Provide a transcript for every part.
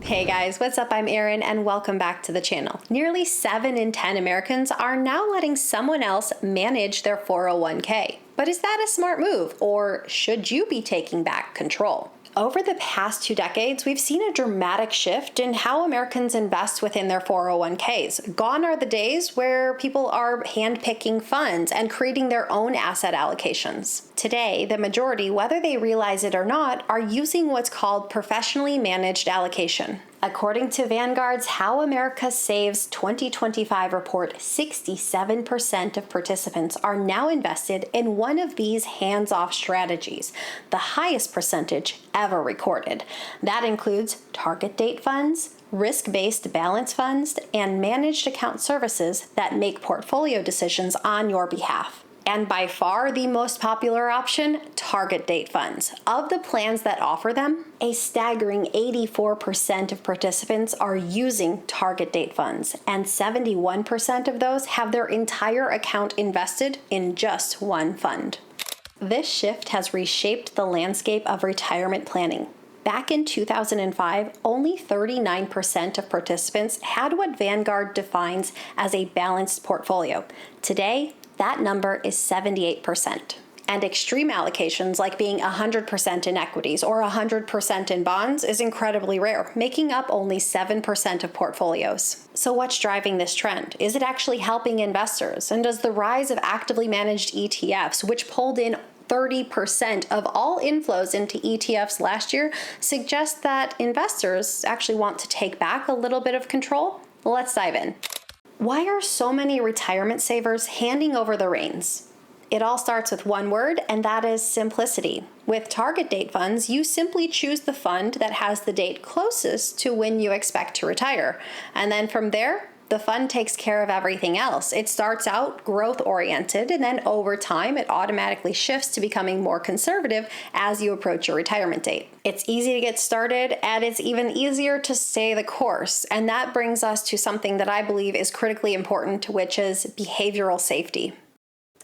Hey guys, what's up? I'm Erin and welcome back to the channel. Nearly 7 in 10 Americans are now letting someone else manage their 401k. But is that a smart move, or should you be taking back control? Over the past 2 decades, we've seen a dramatic shift in how Americans invest within their 401ks. Gone are the days where people are handpicking funds and creating their own asset allocations. Today, the majority, whether they realize it or not, are using what's called professionally managed allocation. According to Vanguard's How America Saves 2025 report, 67% of participants are now invested in one of these hands-off strategies, the highest percentage ever recorded. That includes target date funds, risk-based balance funds, and managed account services that make portfolio decisions on your behalf. And by far the most popular option, target date funds. Of the plans that offer them, a staggering 84% of participants are using target date funds, and 71% of those have their entire account invested in just one fund. This shift has reshaped the landscape of retirement planning. Back in 2005, only 39% of participants had what Vanguard defines as a balanced portfolio. Today, that number is 78%. And extreme allocations like being 100% in equities or 100% in bonds is incredibly rare, making up only 7% of portfolios. So what's driving this trend? Is it actually helping investors? And does the rise of actively managed ETFs, which pulled in 30% of all inflows into ETFs last year, suggest that investors actually want to take back a little bit of control? Let's dive in. Why are so many retirement savers handing over the reins? It all starts with one word, and that is simplicity. With target date funds, you simply choose the fund that has the date closest to when you expect to retire. And then from there, the fund takes care of everything else. It starts out growth-oriented, and then over time, it automatically shifts to becoming more conservative as you approach your retirement date. It's easy to get started, and it's even easier to stay the course. And that brings us to something that I believe is critically important, which is behavioral safety.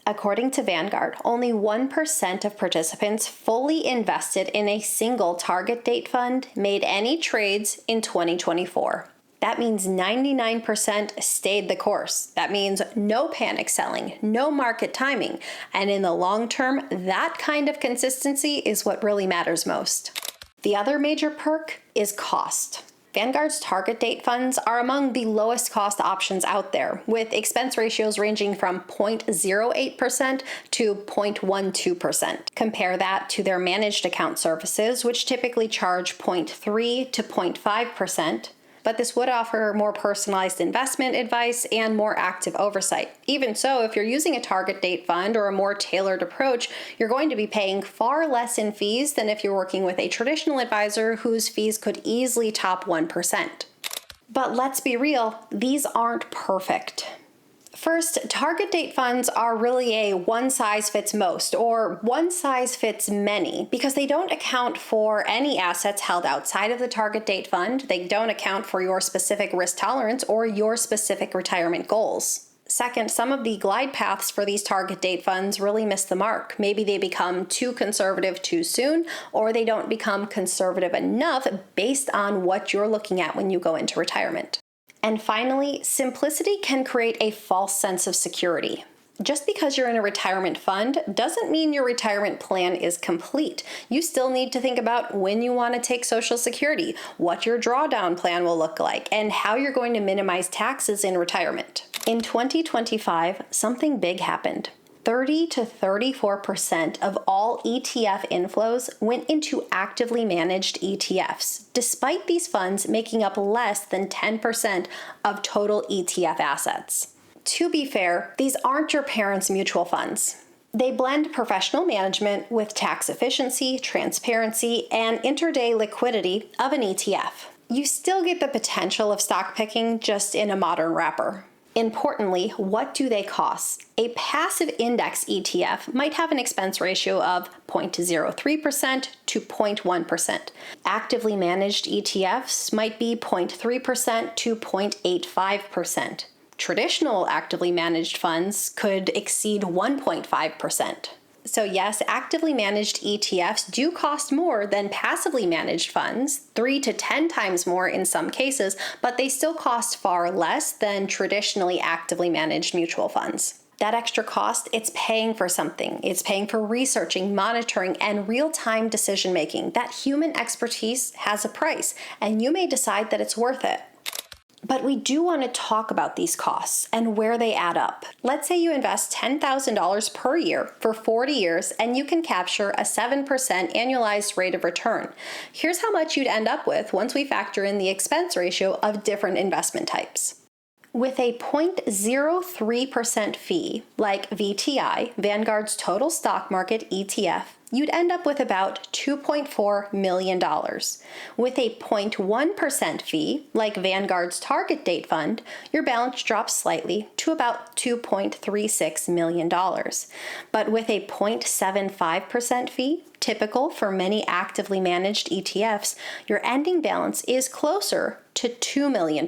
According to Vanguard, only 1% of participants fully invested in a single target date fund made any trades in 2024. That means 99% stayed the course. That means no panic selling, no market timing. And in the long term, that kind of consistency is what really matters most. The other major perk is cost. Vanguard's target date funds are among the lowest cost options out there, with expense ratios ranging from 0.08% to 0.12%. Compare that to their managed account services, which typically charge 0.3 to 0.5%. But this would offer more personalized investment advice and more active oversight. Even so, if you're using a target date fund or a more tailored approach, you're going to be paying far less in fees than if you're working with a traditional advisor whose fees could easily top 1%. But let's be real, these aren't perfect. First, target date funds are really a one-size-fits-most or one-size-fits-many because they don't account for any assets held outside of the target date fund. They don't account for your specific risk tolerance or your specific retirement goals. Second, some of the glide paths for these target date funds really miss the mark. Maybe they become too conservative too soon, or they don't become conservative enough based on what you're looking at when you go into retirement. And finally, simplicity can create a false sense of security. Just because you're in a retirement fund doesn't mean your retirement plan is complete. You still need to think about when you want to take Social Security, what your drawdown plan will look like, and how you're going to minimize taxes in retirement. In 2025, something big happened. 30 to 34% of all ETF inflows went into actively managed ETFs, despite these funds making up less than 10% of total ETF assets. To be fair, these aren't your parents' mutual funds. They blend professional management with tax efficiency, transparency, and intraday liquidity of an ETF. You still get the potential of stock picking, just in a modern wrapper. Importantly, what do they cost? A passive index ETF might have an expense ratio of 0.03% to 0.1%. Actively managed ETFs might be 0.3% to 0.85%. Traditional actively managed funds could exceed 1.5%. So yes, actively managed ETFs do cost more than passively managed funds, 3 to 10 times more in some cases, but they still cost far less than traditionally actively managed mutual funds. That extra cost, it's paying for something. It's paying for researching, monitoring, and real-time decision-making. That human expertise has a price, and you may decide that it's worth it. But we do want to talk about these costs and where they add up. Let's say you invest $10,000 per year for 40 years and you can capture a 7% annualized rate of return. Here's how much you'd end up with once we factor in the expense ratio of different investment types. With a 0.03% fee, like VTI, Vanguard's Total Stock Market ETF, you'd end up with about $2.4 million. With a 0.1% fee, like Vanguard's Target Date Fund, your balance drops slightly to about $2.36 million. But with a 0.75% fee, typical for many actively managed ETFs, your ending balance is closer to $2 million.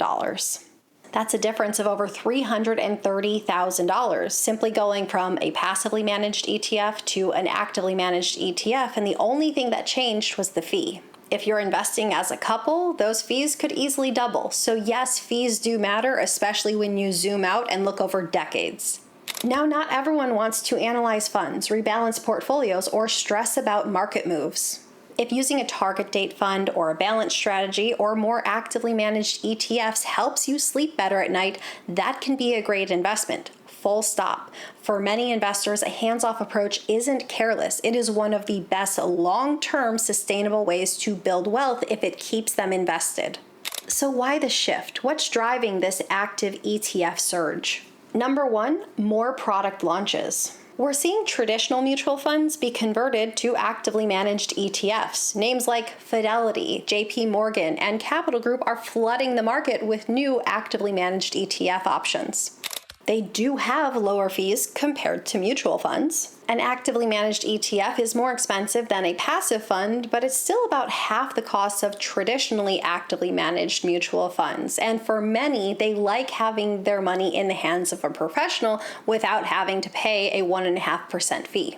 That's a difference of over $330,000, simply going from a passively managed ETF to an actively managed ETF, and the only thing that changed was the fee. If you're investing as a couple, those fees could easily double. So yes, fees do matter, especially when you zoom out and look over decades. Now, not everyone wants to analyze funds, rebalance portfolios, or stress about market moves. If using a target date fund or a balance strategy or more actively managed ETFs helps you sleep better at night, that can be a great investment. Full stop. For many investors, a hands-off approach isn't careless. It is one of the best long-term sustainable ways to build wealth if it keeps them invested. So why the shift? What's driving this active ETF surge? Number one, more product launches. We're seeing traditional mutual funds be converted to actively managed ETFs. Names like Fidelity, JP Morgan, and Capital Group are flooding the market with new actively managed ETF options. They do have lower fees compared to mutual funds. An actively managed ETF is more expensive than a passive fund, but it's still about half the cost of traditionally actively managed mutual funds. And for many, they like having their money in the hands of a professional without having to pay a 1.5% fee.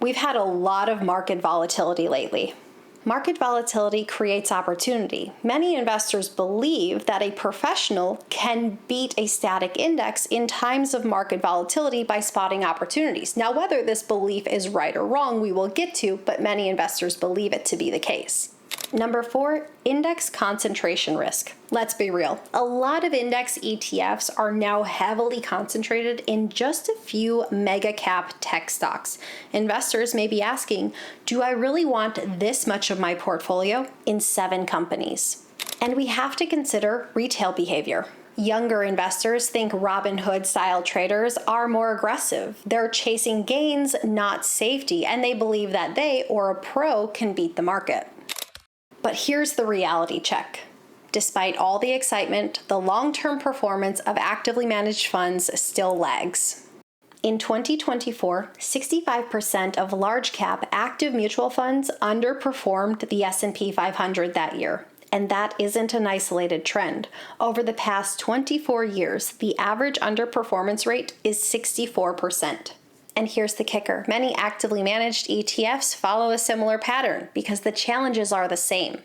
We've had a lot of market volatility lately. Market volatility creates opportunity. Many investors believe that a professional can beat a static index in times of market volatility by spotting opportunities. Now, whether this belief is right or wrong, we will get to, but many investors believe it to be the case. Number four, index concentration risk. Let's be real. A lot of index ETFs are now heavily concentrated in just a few mega cap tech stocks. Investors may be asking, do I really want this much of my portfolio in 7 companies? And we have to consider retail behavior. Younger investors think Robinhood style traders are more aggressive. They're chasing gains, not safety, and they believe that they or a pro can beat the market. But here's the reality check. Despite all the excitement, the long-term performance of actively managed funds still lags. In 2024, 65% of large-cap active mutual funds underperformed the S&P 500 that year. And that isn't an isolated trend. Over the past 24 years, the average underperformance rate is 64%. And here's the kicker. Many actively managed ETFs follow a similar pattern because the challenges are the same.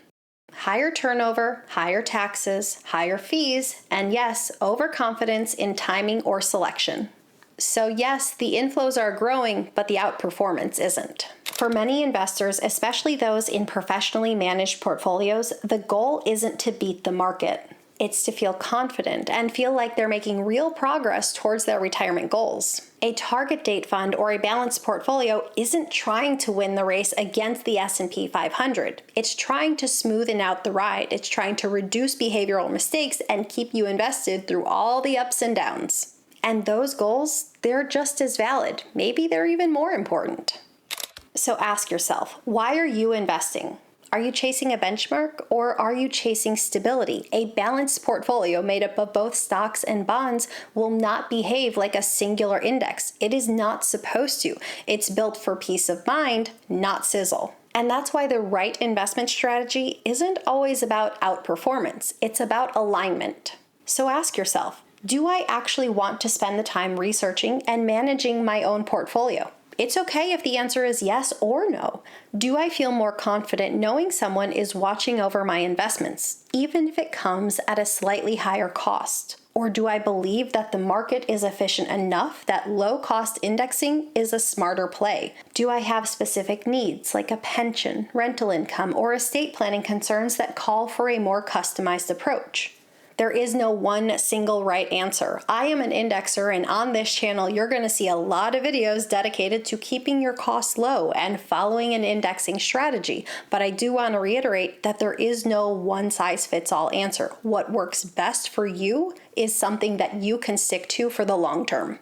Higher turnover, higher taxes, higher fees, and yes, overconfidence in timing or selection. So yes, the inflows are growing, but the outperformance isn't. For many investors, especially those in professionally managed portfolios, the goal isn't to beat the market. It's to feel confident and feel like they're making real progress towards their retirement goals. A target date fund or a balanced portfolio isn't trying to win the race against the S&P 500. It's trying to smoothen out the ride. It's trying to reduce behavioral mistakes and keep you invested through all the ups and downs. And those goals, they're just as valid. Maybe they're even more important. So ask yourself, why are you investing? Are you chasing a benchmark or are you chasing stability? A balanced portfolio made up of both stocks and bonds will not behave like a singular index. It is not supposed to. It's built for peace of mind, not sizzle. And that's why the right investment strategy isn't always about outperformance. It's about alignment. So ask yourself, do I actually want to spend the time researching and managing my own portfolio? It's okay if the answer is yes or no. Do I feel more confident knowing someone is watching over my investments, even if it comes at a slightly higher cost? Or do I believe that the market is efficient enough that low-cost indexing is a smarter play? Do I have specific needs like a pension, rental income, or estate planning concerns that call for a more customized approach? There is no one single right answer. I am an indexer, and on this channel, you're going to see a lot of videos dedicated to keeping your costs low and following an indexing strategy. But I do want to reiterate that there is no one-size-fits-all answer. What works best for you is something that you can stick to for the long term.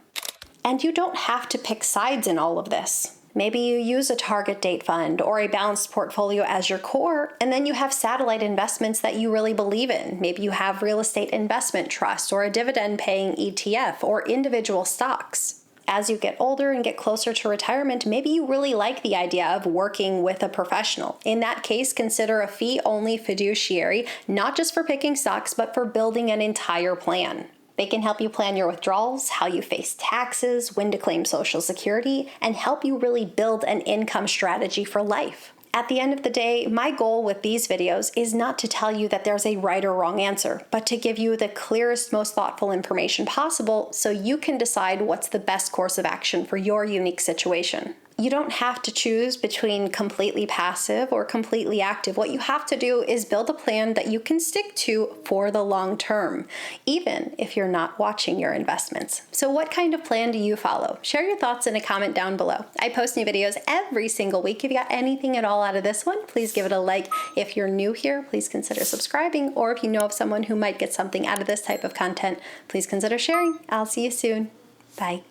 And you don't have to pick sides in all of this. Maybe you use a target date fund or a balanced portfolio as your core, and then you have satellite investments that you really believe in. Maybe you have real estate investment trust or a dividend-paying ETF or individual stocks. As you get older and get closer to retirement, maybe you really like the idea of working with a professional. In that case, consider a fee-only fiduciary, not just for picking stocks, but for building an entire plan. They can help you plan your withdrawals, how you face taxes, when to claim Social Security, and help you really build an income strategy for life. At the end of the day, my goal with these videos is not to tell you that there's a right or wrong answer, but to give you the clearest, most thoughtful information possible so you can decide what's the best course of action for your unique situation. You don't have to choose between completely passive or completely active. What you have to do is build a plan that you can stick to for the long term, even if you're not watching your investments. So what kind of plan do you follow? Share your thoughts in a comment down below. I post new videos every single week. If you got anything at all out of this one, please give it a like. If you're new here, please consider subscribing. Or if you know of someone who might get something out of this type of content, please consider sharing. I'll see you soon. Bye.